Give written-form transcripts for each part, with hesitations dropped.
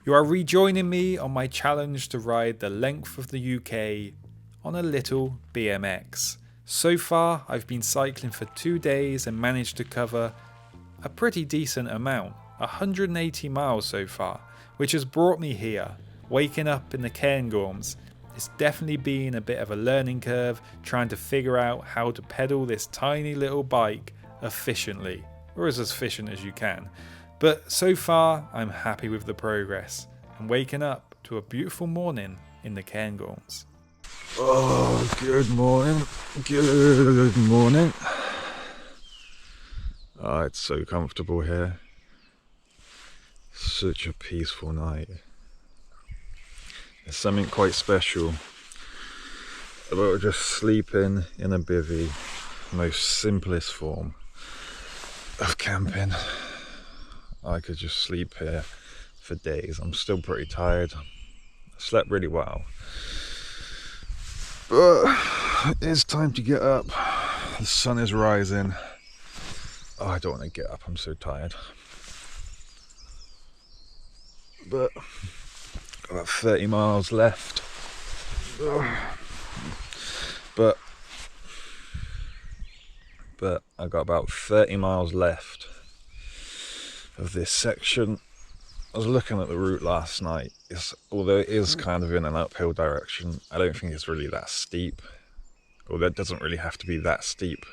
You are rejoining me on my challenge to ride the length of the UK on a little BMX. So far, I've been cycling for 2 days and managed to cover a pretty decent amount, 180 miles so far, which has brought me here, waking up in the Cairngorms. It's definitely been a bit of a learning curve trying to figure out how to pedal this tiny little bike efficiently, or as efficient as you can. But so far, I'm happy with the progress and waking up to a beautiful morning in the Cairngorms. Oh, good morning. Good morning. Oh, it's so comfortable here. Such a peaceful night. There's something quite special about just sleeping in a bivvy, most simplest form of camping. I could just sleep here for days. I'm still pretty tired. I slept really well. But it's time to get up. The sun is rising. Oh, I don't want to get up. I'm so tired. But about 30 miles left. But I got about 30 miles left of this section. I was looking at the route last night. Although it is kind of in an uphill direction, I don't think it's really that steep. Or that doesn't really have to be that steep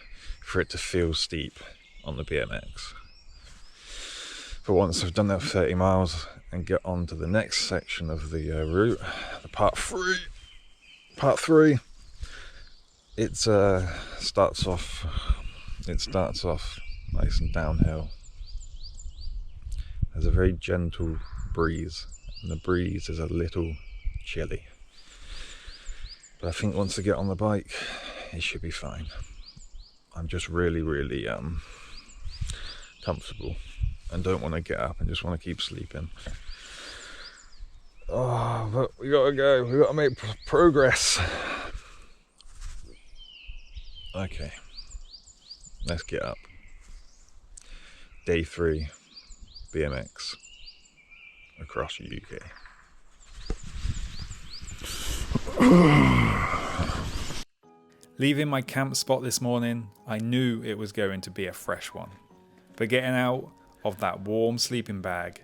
for it to feel steep on the BMX. But once I've done that 30 miles and get on to the next section of the route, the part three, it starts off nice and downhill. There's a very gentle breeze, and the breeze is a little chilly. But I think once I get on the bike, it should be fine. I'm just really comfortable and don't want to get up and just want to keep sleeping. Oh, but we gotta go. We gotta make progress. Okay, let's get up. Day 3. BMX across the UK. Leaving my camp spot this morning, I knew it was going to be a fresh one. But getting out of that warm sleeping bag,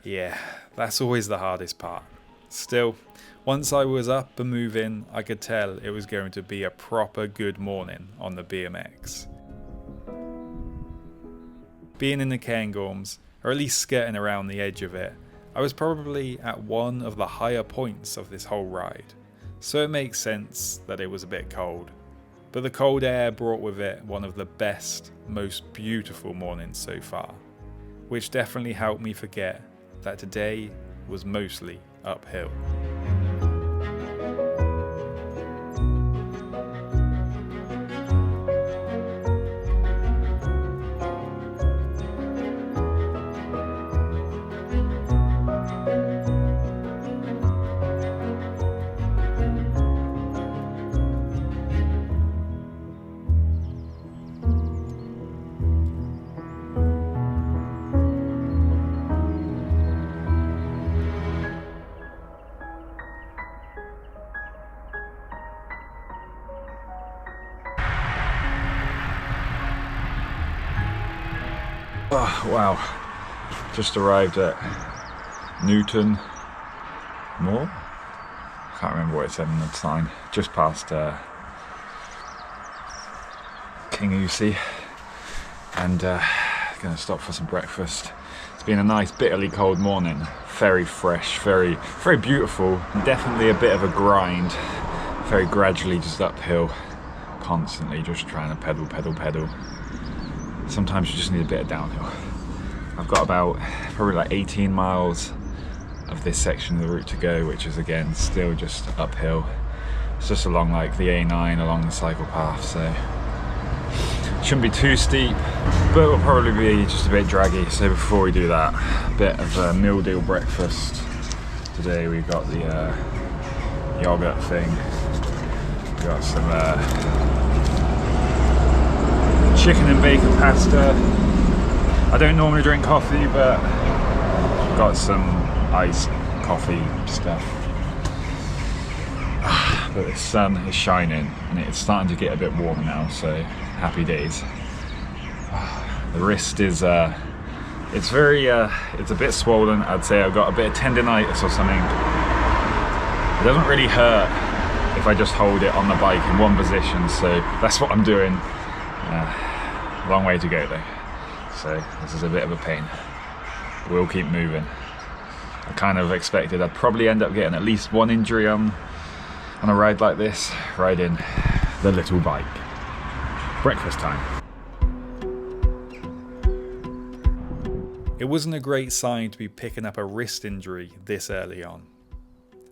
yeah, that's always the hardest part. Still, once I was up and moving, I could tell it was going to be a proper good morning on the BMX. Being in the Cairngorms, or at least skirting around the edge of it, I was probably at one of the higher points of this whole ride, so it makes sense that it was a bit cold. But the cold air brought with it one of the best, most beautiful mornings so far, which definitely helped me forget that today was mostly uphill. Oh, wow. Just arrived at Newton Moor. Can't remember what it said on the sign. Just past King Usi. And gonna stop for some breakfast. It's been a nice bitterly cold morning. Very fresh, very beautiful. And definitely a bit of a grind. Very gradually just uphill. Constantly just trying to pedal. Sometimes you just need a bit of downhill. I've got about probably like 18 miles of this section of the route to go, which is again still just uphill. It's just along like the A9 along the cycle path, so it shouldn't be too steep, but it will probably be just a bit draggy. So before we do that, a bit of a meal deal breakfast. Today we've got the yogurt thing. We've got some chicken and bacon pasta. I don't normally drink coffee, but got some iced coffee stuff. But the sun is shining and it's starting to get a bit warmer now, so happy days. The wrist is it's a bit swollen. I'd say I've got a bit of tendonitis or something. It doesn't really hurt if I just hold it on the bike in one position, so that's what I'm doing. Long way to go though, so this is a bit of a pain. We'll keep moving. I kind of expected I'd probably end up getting at least one injury on a ride like this, riding the little bike. Breakfast time. It wasn't a great sign to be picking up a wrist injury this early on.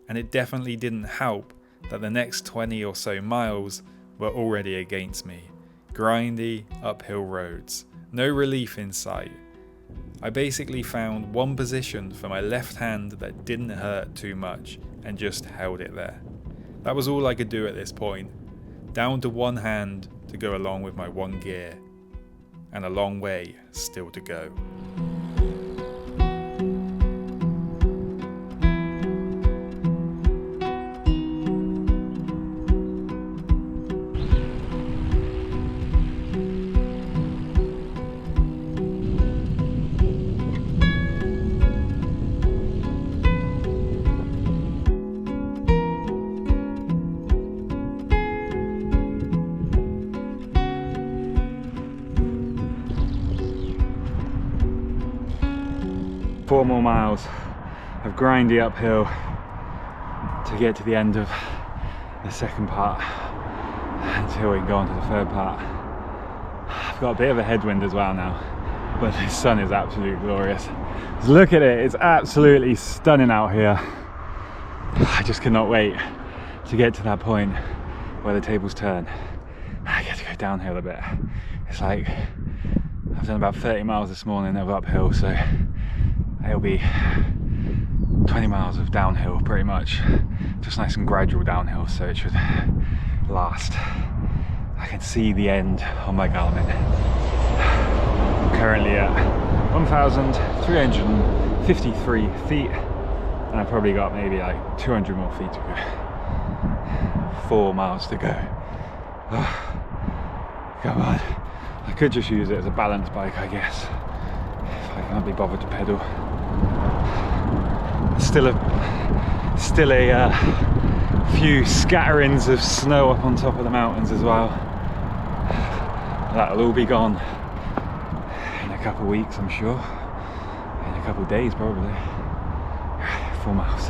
And it definitely didn't help that the next 20 or so miles were already against me. Grindy, uphill roads, no relief in sight. I basically found one position for my left hand that didn't hurt too much and just held it there. That was all I could do at this point, down to one hand to go along with my one gear, and a long way still to go. Four more miles of grindy uphill to get to the end of the second part until we can go on to the third part. I've got a bit of a headwind as well now, but the sun is absolutely glorious. Just look at it, it's absolutely stunning out here. I just cannot wait to get to that point where the tables turn. I get to go downhill a bit. It's like I've done about 30 miles this morning of uphill, so it'll be 20 miles of downhill pretty much, just nice and gradual downhill, so it should last. I can see the end on my Garmin. I'm currently at 1,353 feet and I've probably got maybe like 200 more feet to go. 4 miles to go. Come on. I could just use it as a balance bike, I guess, if I can't be bothered to pedal. Still a few scatterings of snow up on top of the mountains as well. That'll all be gone in a couple of weeks, I'm sure. In a couple of days, probably. 4 miles.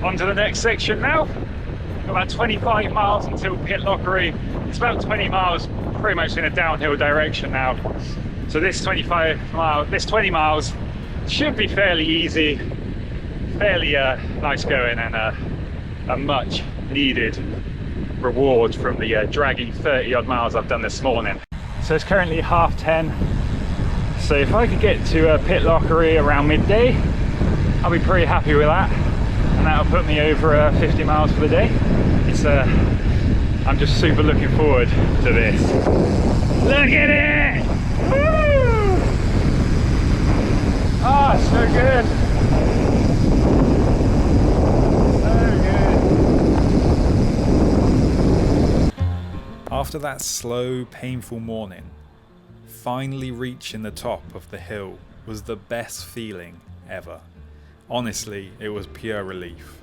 On to the next section now. About 25 miles until Pitlochry. It's about 20 miles pretty much in a downhill direction now. So this 20 miles should be fairly easy, fairly nice going, and a much needed reward from the draggy 30 odd miles I've done this morning. So it's currently 10:30. So if I could get to Pitlochry around midday, I'll be pretty happy with that. And that'll put me over 50 miles for the day. I'm just super looking forward to this. Look at it! Woo! Ah, so good. So good. After that slow, painful morning, finally reaching the top of the hill was the best feeling ever. Honestly, it was pure relief.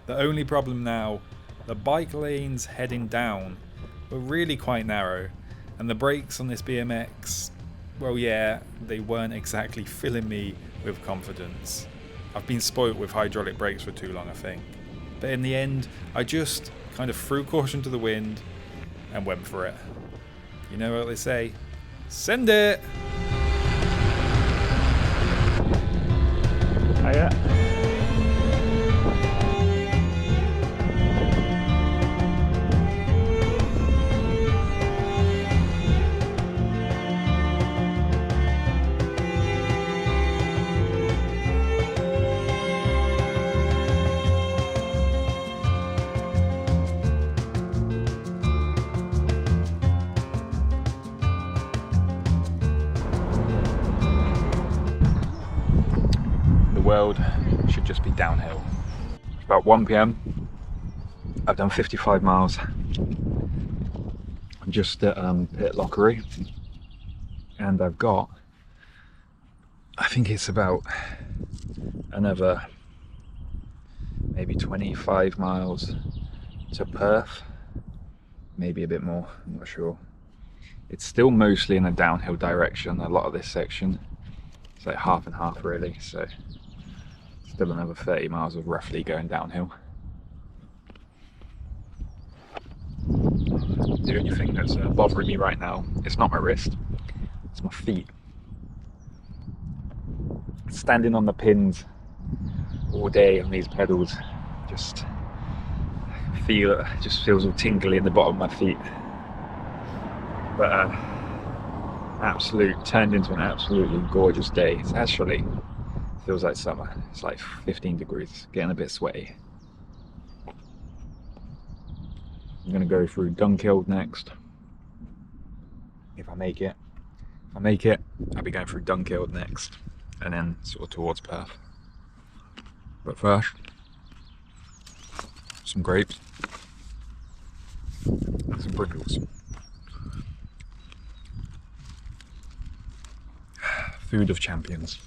The only problem now, the bike lanes heading down were really quite narrow, and the brakes on this BMX, well yeah, they weren't exactly filling me with confidence. I've been spoilt with hydraulic brakes for too long, I think. But in the end, I just kind of threw caution to the wind and went for it. You know what they say? Send it! Hiya. World should just be downhill. It's about 1 p.m. I've done 55 miles. I'm just at Pitlochry, and I've got, I think it's about another maybe 25 miles to Perth, maybe a bit more, I'm not sure. It's still mostly in a downhill direction, a lot of this section. It's like half and half really, so still another 30 miles of roughly going downhill. The only thing that's bothering me right now, it's not my wrist, it's my feet. Standing on the pins all day on these pedals, just feel it just feels all tingly in the bottom of my feet. But turned into an absolutely gorgeous day. It's actually feels like summer. It's like 15 degrees, getting a bit sweaty. I'm gonna go through Dunkeld next. If I make it. If I make it, I'll be going through Dunkeld next, and then sort of towards Perth. But first, some grapes and some Pringles. Food of champions.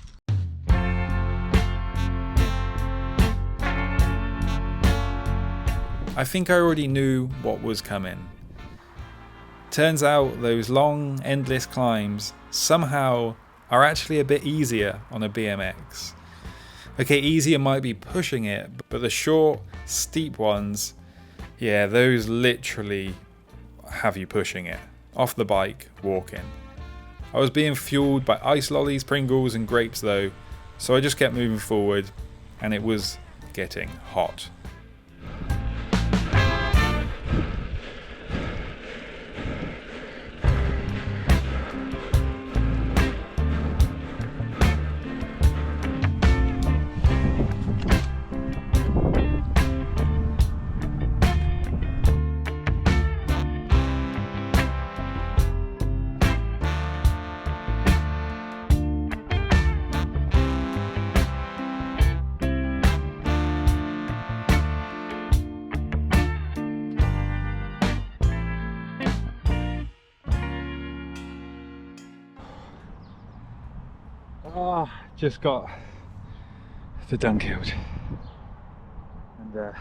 I think I already knew what was coming. Turns out those long, endless climbs somehow are actually a bit easier on a BMX. Okay, easier might be pushing it, but the short, steep ones, yeah, those literally have you pushing it. Off the bike, walking. I was being fueled by ice lollies, Pringles and grapes though, so I just kept moving forward, and it was getting hot. Just got to Dunkeld, and I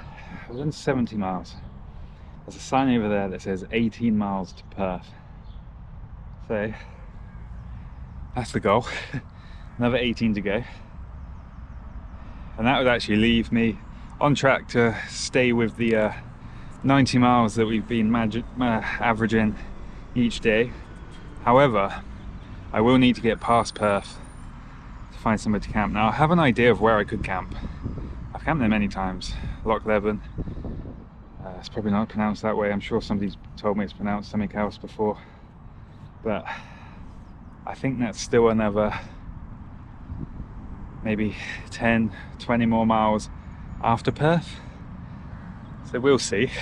was on 70 miles. There's a sign over there that says 18 miles to Perth. So that's the goal. Another 18 to go. And that would actually leave me on track to stay with the 90 miles that we've been averaging each day. However, I will need to get past Perth to find somewhere to camp. Now I have an idea of where I could camp. I've camped there many times. Loch Leven. It's probably not pronounced that way. I'm sure somebody's told me it's pronounced something else before. But I think that's still another maybe 10, 20 more miles after Perth. So we'll see.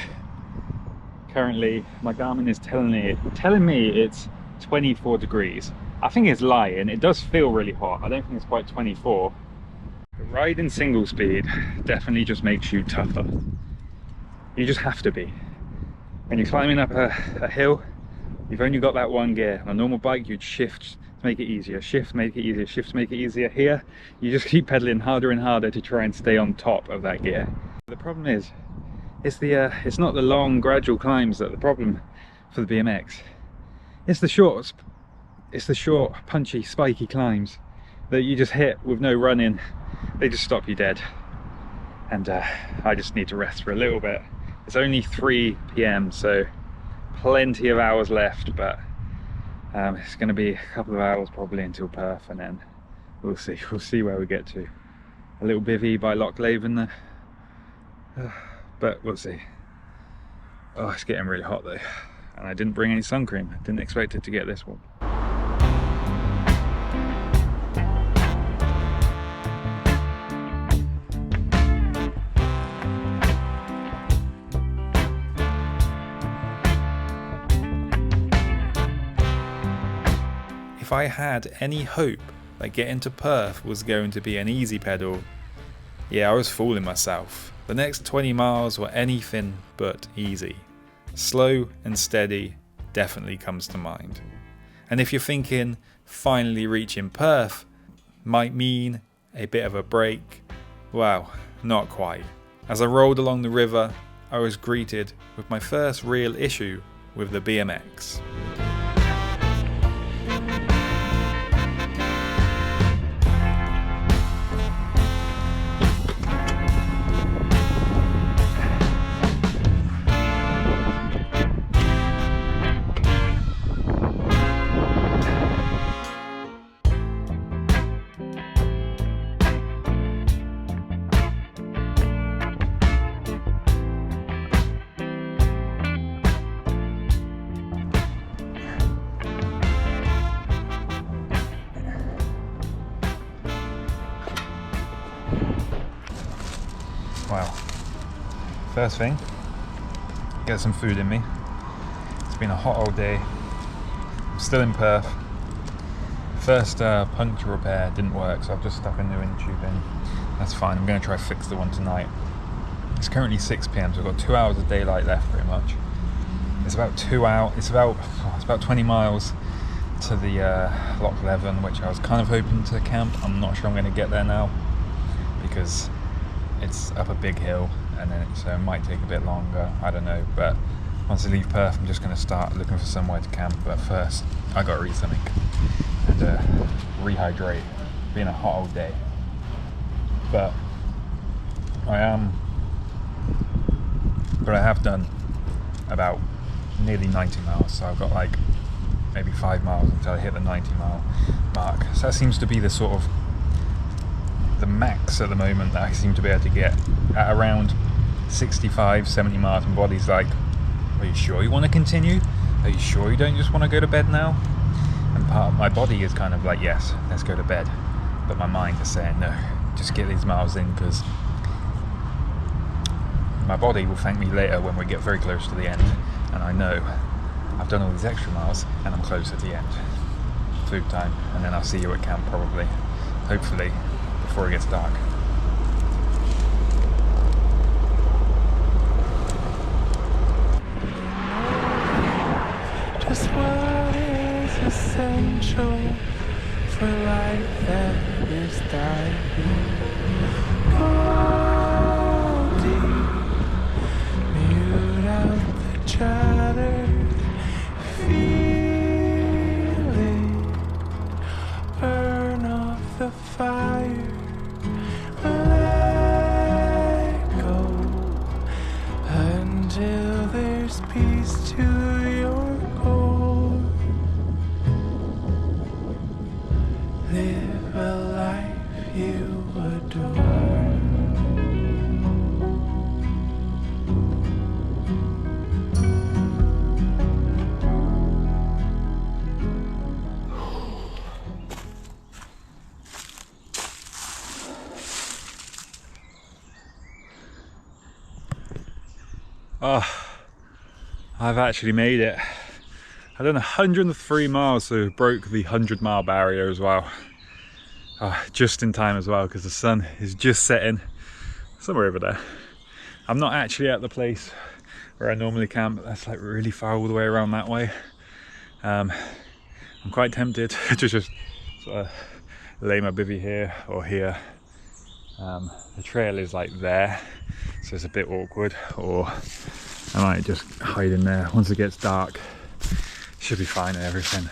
Currently my Garmin is telling me it's 24 degrees. I think it's lying. It does feel really hot. I don't think it's quite 24. But riding single speed definitely just makes you tougher. You just have to be. When you're climbing up a hill, you've only got that one gear. On a normal bike, you'd shift to make it easier, shift to make it easier, shift to make it easier. Here, you just keep pedaling harder and harder to try and stay on top of that gear. The problem is, it's not the long, gradual climbs that are the problem for the BMX. It's the short, punchy, spiky climbs that you just hit with no running. they just stop you dead. And I just need to rest for a little bit. It's only 3 p.m, so plenty of hours left, but it's going to be a couple of hours probably until Perth, and then we'll see where we get to. A little bivvy by Loch Leven there, but we'll see. Oh, it's getting really hot though, and I didn't bring any sun cream. I didn't expect it to get this warm. If I had any hope that getting to Perth was going to be an easy pedal, yeah, I was fooling myself. The next 20 miles were anything but easy. Slow and steady definitely comes to mind. And if you're thinking finally reaching Perth might mean a bit of a break, well, not quite. As I rolled along the river, I was greeted with my first real issue with the BMX. Wow. First thing, get some food in me. It's been a hot old day. I'm still in Perth. First puncture repair didn't work, so I've just stuck a new inner tube in. That's fine, I'm going to try fix the one tonight. It's currently 6 p.m, so I've got 2 hours of daylight left pretty much. It's about 2 hours, it's about 20 miles to the Loch Leven, which I was kind of hoping to camp. I'm not sure I'm going to get there now because it's up a big hill, and then so it might take a bit longer, I don't know, but once I leave Perth I'm just going to start looking for somewhere to camp. But first I got to eat something and rehydrate. It's been a hot old day, but I have done about nearly 90 miles, so I've got like maybe 5 miles until I hit the 90-mile mark. So that seems to be the sort of the max at the moment that I seem to be able to get at around 65, 70 miles. My body's like, are you sure you want to continue? Are you sure you don't just want to go to bed now? And part of my body is kind of like, yes, let's go to bed. But my mind is saying, no, just get these miles in, because my body will thank me later when we get very close to the end. And I know I've done all these extra miles and I'm close at the end. Food time, and then I'll see you at camp probably, hopefully, before it gets dark. Just what is essential for life that is dying. Go deep, mute out the chatter, feel it, burn off the fire. Until there's peace to your core. Live a life you adore. Oh, I've actually made it. I've done 103 miles, so broke the 100-mile barrier as well. Just in time as well, because the sun is just setting somewhere over there. I'm not actually at the place where I normally camp. That's like really far all the way around that way. I'm quite tempted to just sort of lay my bivvy here or here. The trail is like there, so it's a bit awkward, or I might just hide in there. Once it gets dark, should be fine and everything.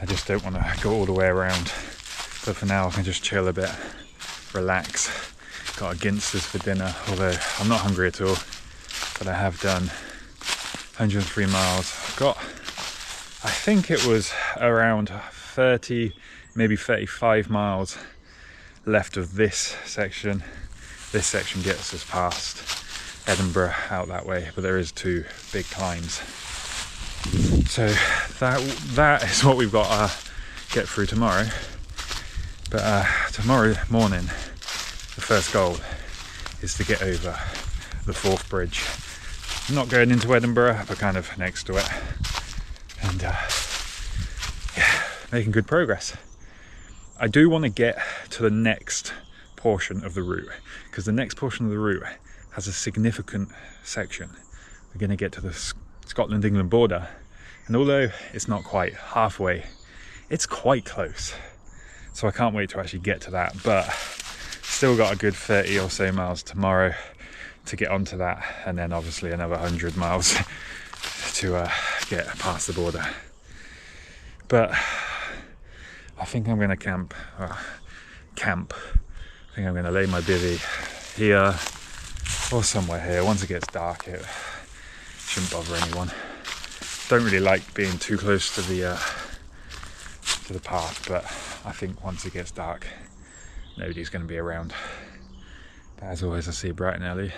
I just don't want to go all the way around, but for now I can just chill a bit relax. Got a Ginsters for dinner, although I'm not hungry at all, but I have done 103 miles. I've got, I think it was around 30, maybe 35 miles left of this section. This section gets us past Edinburgh out that way, but there is 2 big climbs. So that is what we've got to get through tomorrow. But tomorrow morning, the first goal is to get over the Forth Bridge. I'm not going into Edinburgh, but kind of next to it. And yeah, making good progress. I do want to get to the next portion of the route, because the next portion of the route has a significant section. We're going to get to the Scotland-England border, and although it's not quite halfway, it's quite close. So I can't wait to actually get to that, but still got a good 30 or so miles tomorrow to get onto that, and then obviously another 100 miles to get past the border. But I think I'm going to camp. I think I'm going to lay my bivvy here or somewhere here. Once it gets dark, it shouldn't bother anyone. Don't really like being too close to the path, but I think once it gets dark, nobody's going to be around. But as always, I see you bright and early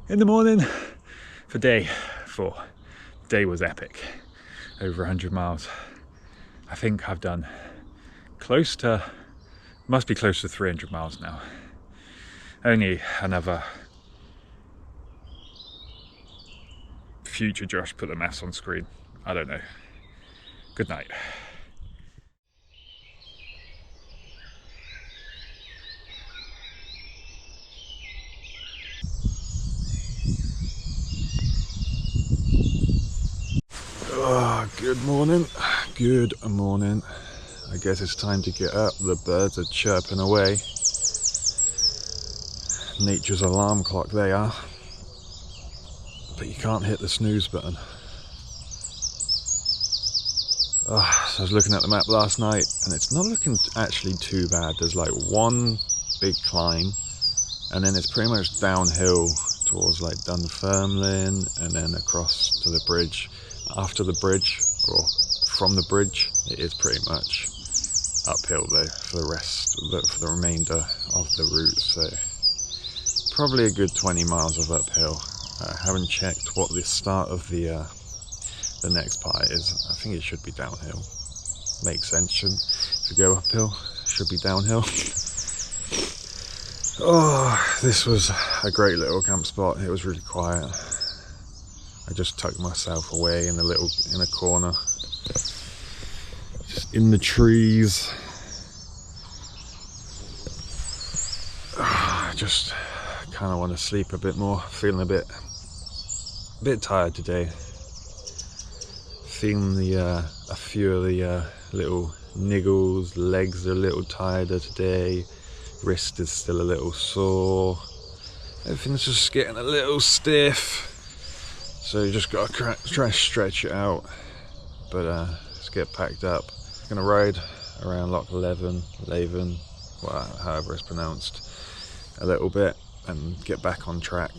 in the morning for day 4. Day was epic. Over 100 miles. I think I've done must be close to 300 miles now. Only another. Future Josh put the maths on screen. I don't know. Good night. Good morning. Good morning. I guess it's time to get up. The birds are chirping away. Nature's alarm clock they are. But you can't hit the snooze button. So I was looking at the map last night, and it's not looking actually too bad. There's like one big climb, and then it's pretty much downhill towards like Dunfermline, and then across to the bridge. After the bridge, or from the bridge, it is pretty much uphill though for the remainder of the route. So probably a good 20 miles of uphill. I haven't checked what the start of the next part is. I think it should be downhill. Makes sense, shouldn't? If you go uphill, it should be downhill. Oh, this was a great little camp spot. It was really quiet. I just tucked myself away in a corner, just in the trees. I just kind of want to sleep a bit more. Feeling a bit tired today. Feeling a few of the little niggles. Legs are a little tireder today. Wrist is still a little sore. Everything's just getting a little stiff. So you just got to try and stretch it out. But let's get packed up. I'm going to ride around Loch Leven, however it's pronounced, a little bit and get back on track.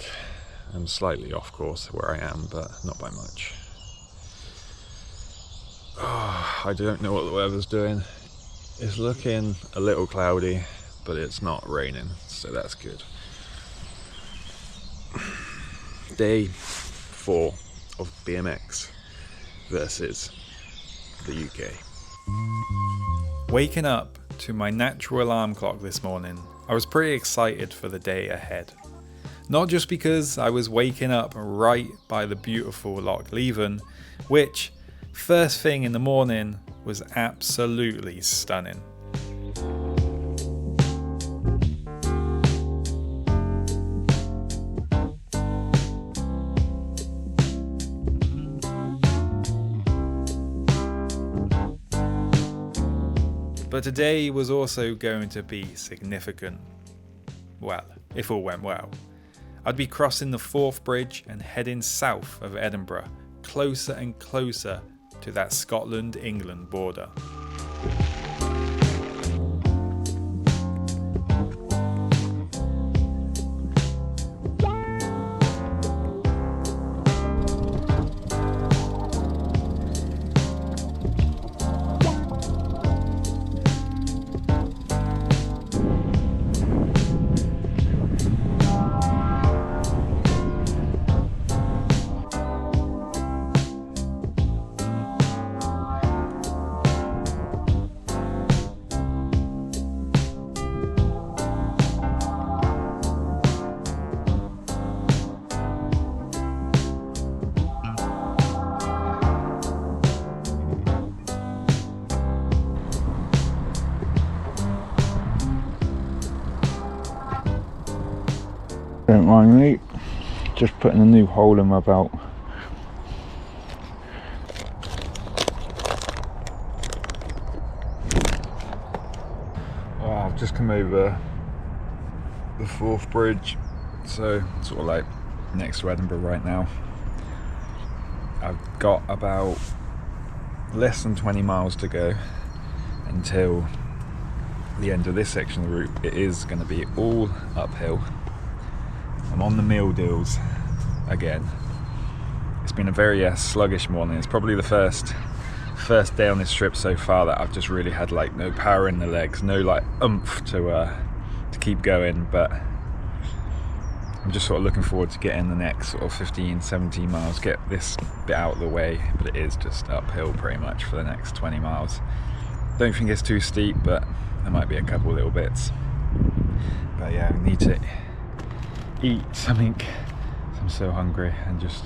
I'm slightly off course where I am, but not by much. Oh, I don't know what the weather's doing. It's looking a little cloudy, but it's not raining, so that's good. Day 4 of BMX versus the UK. Waking up to my natural alarm clock this morning, I was pretty excited for the day ahead. Not just because I was waking up right by the beautiful Loch Leven, which first thing in the morning was absolutely stunning. But today was also going to be significant. Well, if all went well. I'd be crossing the Forth Bridge and heading south of Edinburgh, closer and closer to that Scotland-England border. Don't mind me, just putting a new hole in my belt. Oh, I've just come over the Forth Bridge, so sort of like next to Edinburgh right now. I've got about less than 20 miles to go until the end of this section of the route. It is going to be all uphill. I'm on the meal deals again. It's been a very sluggish morning. It's probably the first day on this trip so far that I've just really had like no power in the legs, no like oomph to keep going, but I'm just sort of looking forward to getting the next sort of 15-17 miles, get this bit out of the way, but it is just uphill pretty much for the next 20 miles. Don't think it's too steep, but there might be a couple little bits. But yeah, I need to eat something. I'm so hungry and just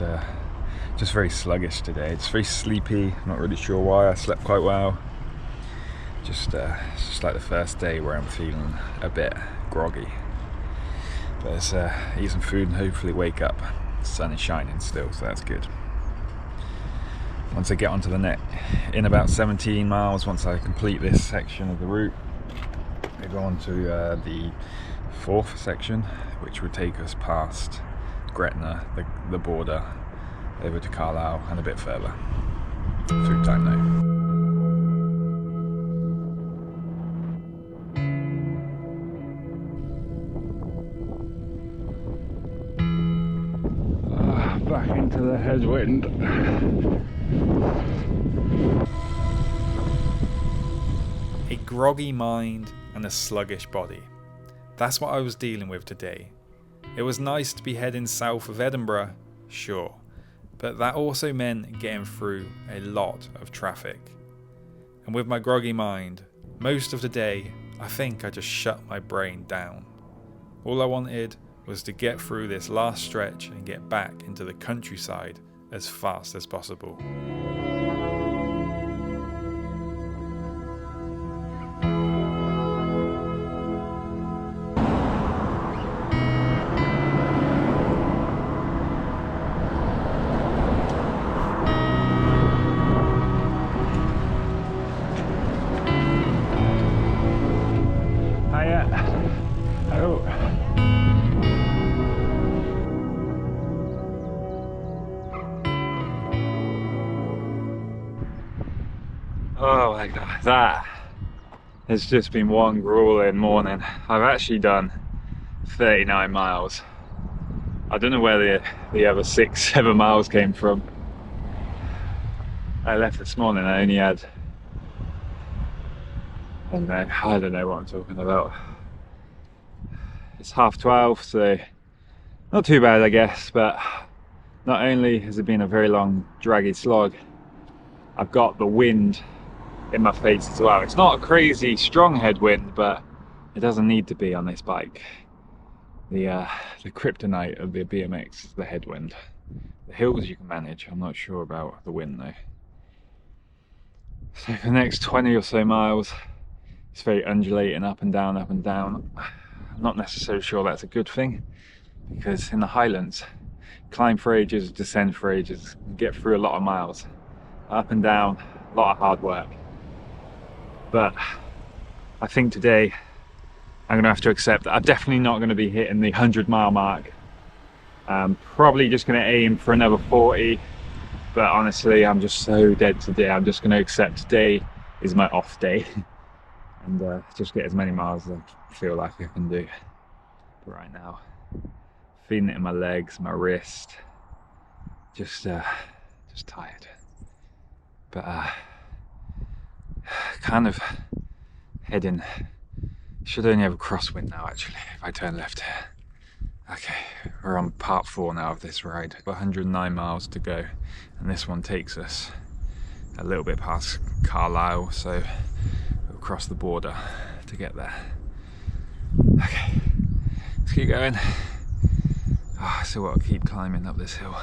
very sluggish today. It's very sleepy, not really sure why. I slept quite well. It's just like the first day where I'm feeling a bit groggy. But let's eat some food and hopefully wake up. The sun is shining still, so that's good. Once I get onto the net, in about 17 miles, once I complete this section of the route, I go on to the fourth section, which would take us past Gretna, the border, over to Carlisle and a bit further. Food time now. Back into the headwind. A groggy mind and a sluggish body. That's what I was dealing with today. It was nice to be heading south of Edinburgh, sure, but that also meant getting through a lot of traffic. And with my groggy mind, most of the day, I think I just shut my brain down. All I wanted was to get through this last stretch and get back into the countryside as fast as possible. Oh my god, that has just been one grueling morning. I've actually done 39 miles. I don't know where the other 6-7 miles came from. I left this morning, I only had, I don't know what I'm talking about. It's 12:30, so not too bad I guess, but not only has it been a very long draggy slog, I've got the wind in my face as well. It's not a crazy strong headwind, but it doesn't need to be on this bike. The kryptonite of the BMX is the headwind. The hills you can manage, I'm not sure about the wind though. So for the next 20 or so miles, it's very undulating, up and down, up and down. I'm not necessarily sure that's a good thing, because in the Highlands, climb for ages, descend for ages, get through a lot of miles. Up and down, a lot of hard work. But I think today I'm going to have to accept that I'm definitely not going to be hitting the 100-mile mark. Probably just going to aim for another 40, but honestly I'm just so dead today. I'm just going to accept today is my off day and just get as many miles as I feel like I can do. But right now, feeling it in my legs, my wrist, just tired. But kind of heading, should only have a crosswind now actually if I turn left here. Okay, we're on part 4 now of this ride. 109 miles to go, and this one takes us a little bit past Carlisle, so we'll cross the border to get there. Okay, let's keep going. Oh, so I'll keep climbing up this hill.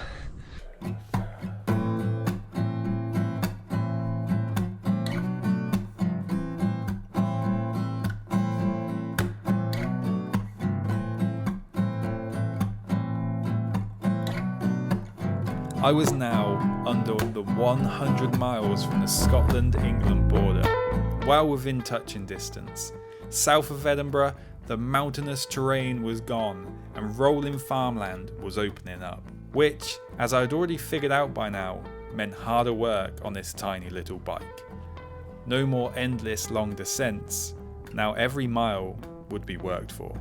I was now under the 100 miles from the Scotland-England border, well within touching distance. South of Edinburgh, the mountainous terrain was gone and rolling farmland was opening up, which, as I'd already figured out by now, meant harder work on this tiny little bike. No more endless long descents, now every mile would be worked for.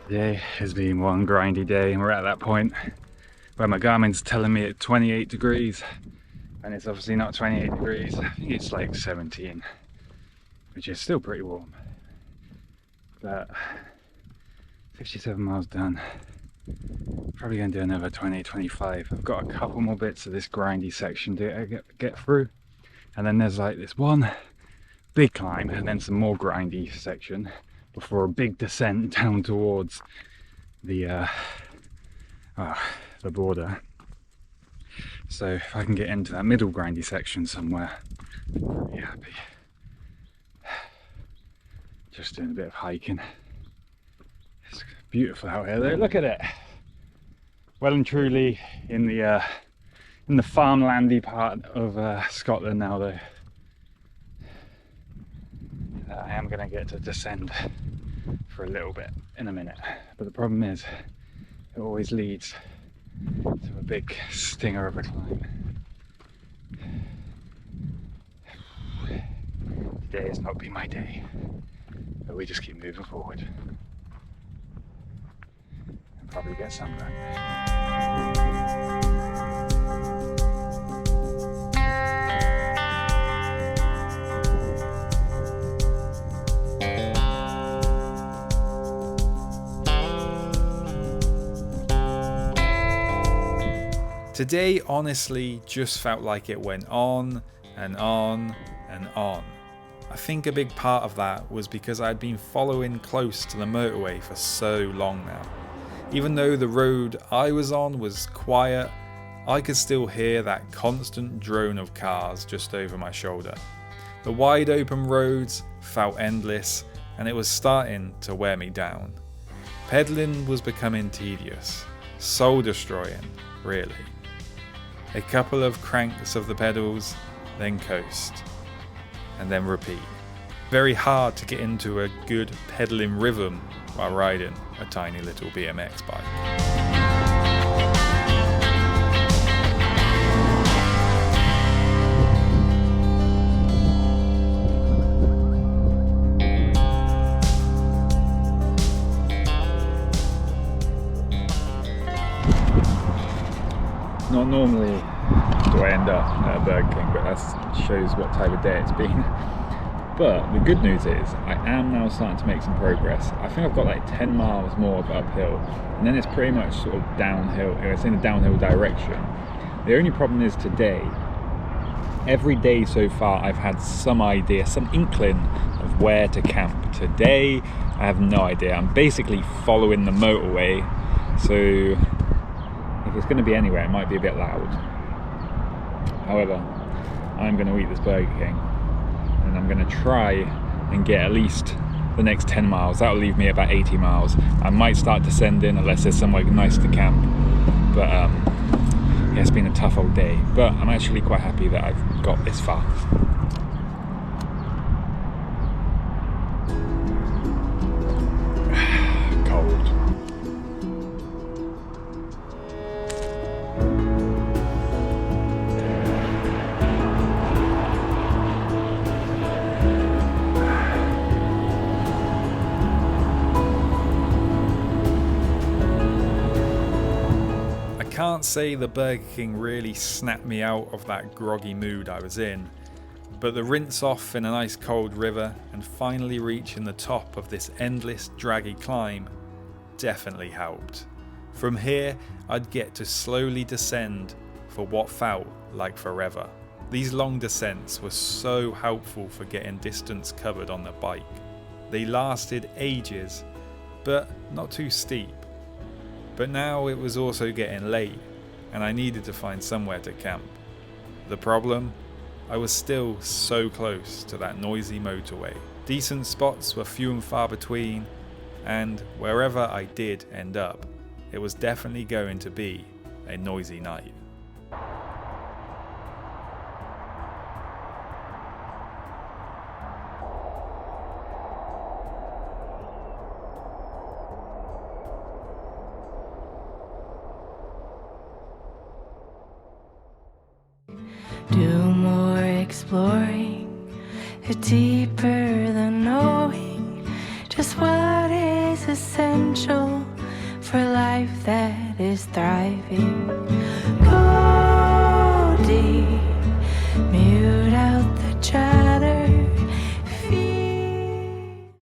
Today has been one grindy day, and we're at that point where my Garmin's telling me it's 28 degrees, and it's obviously not 28 degrees. I think it's like 17, which is still pretty warm. But 57 miles done. Probably going to do another 20, 25. I've got a couple more bits of this grindy section to get through, and then there's like this one big climb and then some more grindy section before a big descent down towards the border. So if I can get into that middle grindy section somewhere, I'm pretty happy. Just doing a bit of hiking. It's beautiful out here though, look at it. Well and truly in the farmlandy part of Scotland now though. I am going to get to descend for a little bit in a minute, but the problem is it always leads to a big stinger of a climb. Today has not been my day, but we just keep moving forward and probably get sunburned. Today honestly just felt like it went on and on and on. I think a big part of that was because I'd been following close to the motorway for so long now. Even though the road I was on was quiet, I could still hear that constant drone of cars just over my shoulder. The wide open roads felt endless, and it was starting to wear me down. Pedalling was becoming tedious, soul destroying, really. A couple of cranks of the pedals, then coast, and then repeat. Very hard to get into a good pedaling rhythm while riding a tiny little BMX bike. Not normally do I end up at a Burger King, but that shows what type of day it's been. But the good news is I am now starting to make some progress. I think I've got like 10 miles more of uphill, and then it's pretty much sort of downhill. It's in a downhill direction. The only problem is today, every day so far I've had some idea, some inkling of where to camp. Today I have no idea. I'm basically following the motorway, so if it's going to be anywhere, it might be a bit loud. However, I'm going to eat this Burger King, and I'm going to try and get at least the next 10 miles. That'll leave me about 80 miles. I might start descending unless there's somewhere nice to camp. But yeah, it's been a tough old day. But I'm actually quite happy that I've got this far. can't say the Burger King really snapped me out of that groggy mood I was in, but the rinse off in an ice cold river and finally reaching the top of this endless draggy climb definitely helped. From here, I'd get to slowly descend for what felt like forever. These long descents were so helpful for getting distance covered on the bike. They lasted ages, but not too steep. But now it was also getting late, and I needed to find somewhere to camp. The problem? I was still so close to that noisy motorway. Decent spots were few and far between, and wherever I did end up, it was definitely going to be a noisy night. Do more exploring, deeper than knowing just what is essential for life that is thriving.